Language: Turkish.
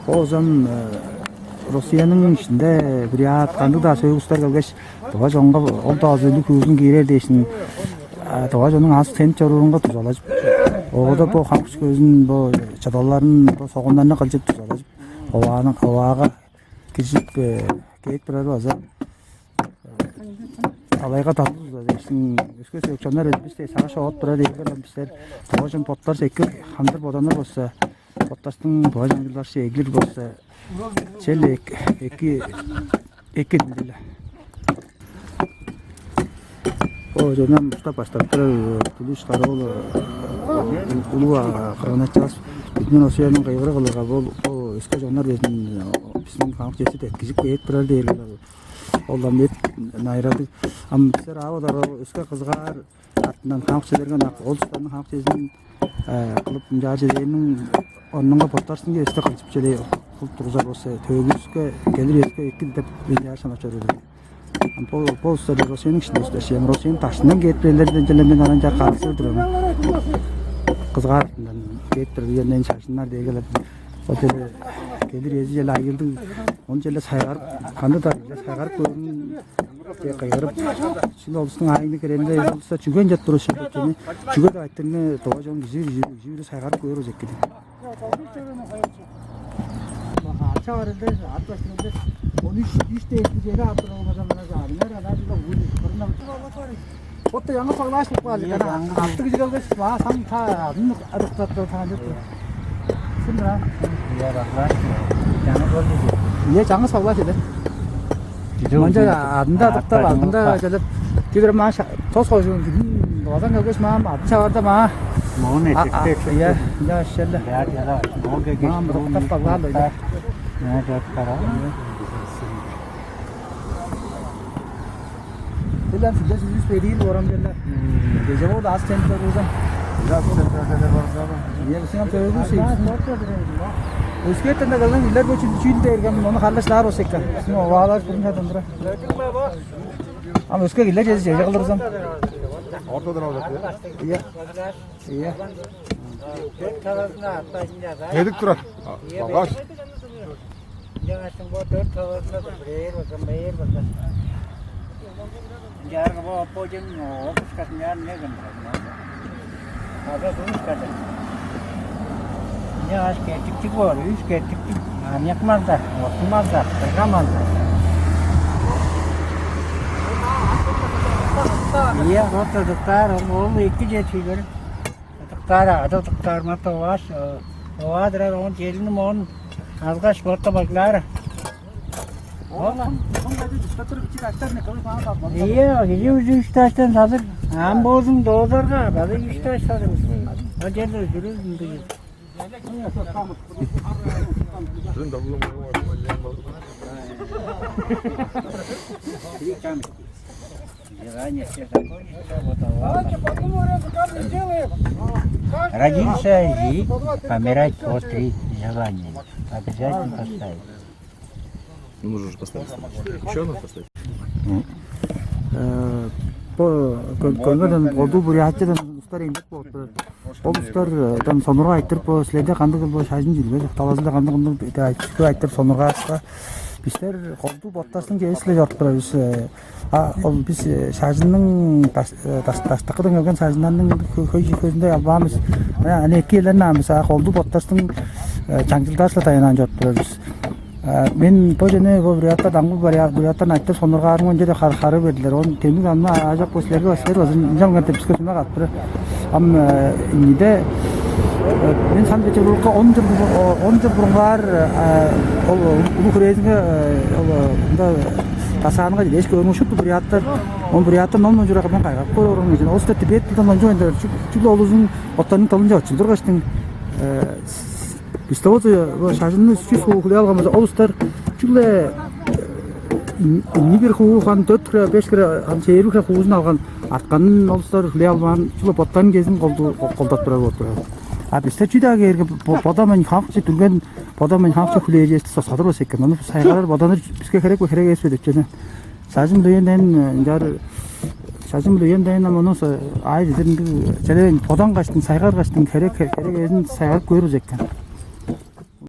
O zaman Rusya'nın içinde bir kandı da soyuqlar gelgeç. Toğa jonga ol da azılık uzun girer deşin. Toğa jonun az temp çarurunga tuzalaj. Oda bu hamkış gözün bu çadalların bu soğunlarına kalıcıp tuzalaj. Ovaaga kirişip geyip birer bazı. Alayga tatlı da deşin. Üskü sökçanlar elbiste sağa şoğut birer deyirler. Bizler toğa jon potlar sekir handır bodanlar olsa. Potastın toğa jonlar şeglir olsa. Çelek iki dilde. O zaman Mustafa başlattı. Tuluş Karaoğlu Uluğa Karanachas. Bütün Rusya'nın kaygıları kalır. O eski jonlar bizim kanık cesit etkizip geyip birer deyirler. Ondan bir nayradı. Ama bizler ağabey eski kızgar артынан kanıkçılarına oluşlarının kanık cezinin kılıp mücadeleyinin onunla potlarsın diye istek kaçıp çeleği kulturuzar olsa tövgüsüke gelir eski iki de bir yaşam açarıyordu. Bu ustalar Rusya'nın içinde ustaşıyım. Rusya'nın taşından getirilirden celemden aranca karşıdır ama. Kızgar артından getirilirden şaşınlar diye gelir. O tele gelir eziyeli ayıldı. Onun celle sayar, kandı da sayar koyun diye kayırıp. Şimdi olsun aynı kerende olsa çügen jat duruşu bekeni. Çügen aytını toğacan güzel sayar koyuyoruz ekedi. Çağırdı, atlaştırdı. 13 değiştireceği atılamadan bana zaten. Nerede acaba bu fırına Otta yanı paylaştık var ya. Attık güzel geç var. Sam ta adını adıktattı tanıdı. Şimdi ya baklar. Yanı gördü. Niye canı paylaştı? 먼저 안다 덕다 안다 저들 지금 막 토스 거는 와상 가고서 막 앞차다 막 뭐네 tek ya ya şelle ya o geç 덕다 paglarla ya 덕다라 Dilan sudah yüz periyi oran derler. Gece o da az temper uzun. Biraz temper var zaten. Ya sen söylüyorsun şey. उसके तंदर गलन इलर को चील दे गम मन खालस दार हो सकता इसमें वाला पुंजा तंदर हम उसके इलर जैसे कलर सम और तो दरा हो जाते iya iya yedik tura bagas jangan sembo dot thawarna ber bakas jar ko apo jeng office ka nyan ne gam ada tulis kata ya aske tik var, üske tik yakmazlar, oturmazlar, çıkamazlar. İyi, oturduklar, onu iki geçiyor. Oturduklar, matavaş, ovadılar, onun gelini onun azgaç ortamaklar. İyi, gidiyoruz üç taştan hazır. Hem bozum doğdarga, bazı üç taş hazır. O geldi, yürüyoruz diyor. Родился и помирать вот три желания. Обязательно поставить. Ну, нужно же поставить. Еще надо поставить? Könülün olduğu buraya haççıdan usta indik bu otur. O ustar sonurga aytırıp bu silede kandık bu şajın jürgüz. Talazında kandık onu da aytırıp sonurga asqa. Bizler koldu bottasın geysile jarttıra biz. Biz şajının taştaqıdan gelgen şajınlarının közünde albamız. Hani iki yıldan namız koldu bottasın Чаңчылдарывысче tayanan jarttıra biz. Men bu jene bu buraya dangul buraya aytır sonurga armon jere xarı berdiler. Onu temiz anma ajak poslerge baslar özün jangan tepkiske şuna gatpır. Am nide men sanbete bulka 10 yıl burunlar ulu kurezine unda tasarınga eski görmüştü buraya on buraya non jura ben kaygap koyuyorum için. Osta Tibet tilden onca ender çünkü oluzun otanın talınca açıldır kaçtın. Biz de o şarjının üstü soğukluğu algamızda olustar çünkü ni bir huğuğun 4 kere 5 kere çeyir kere huğuzun algan artkanın olustar hüle alman çünkü bottan gezin koldat durar otur. Biz de çüda gerge bodaman halkçı tülgen bodaman halkçı hüleyeceğiz sadır olsa eken onu saygalar bodanır bizge gerek ve gerek esmedik jene. Sajın döýenden jar Шажым биле ен дайына монос ай дединди жарен подан качтың, сайгар качтың, керек өзүн сайгарып көрүп жектен.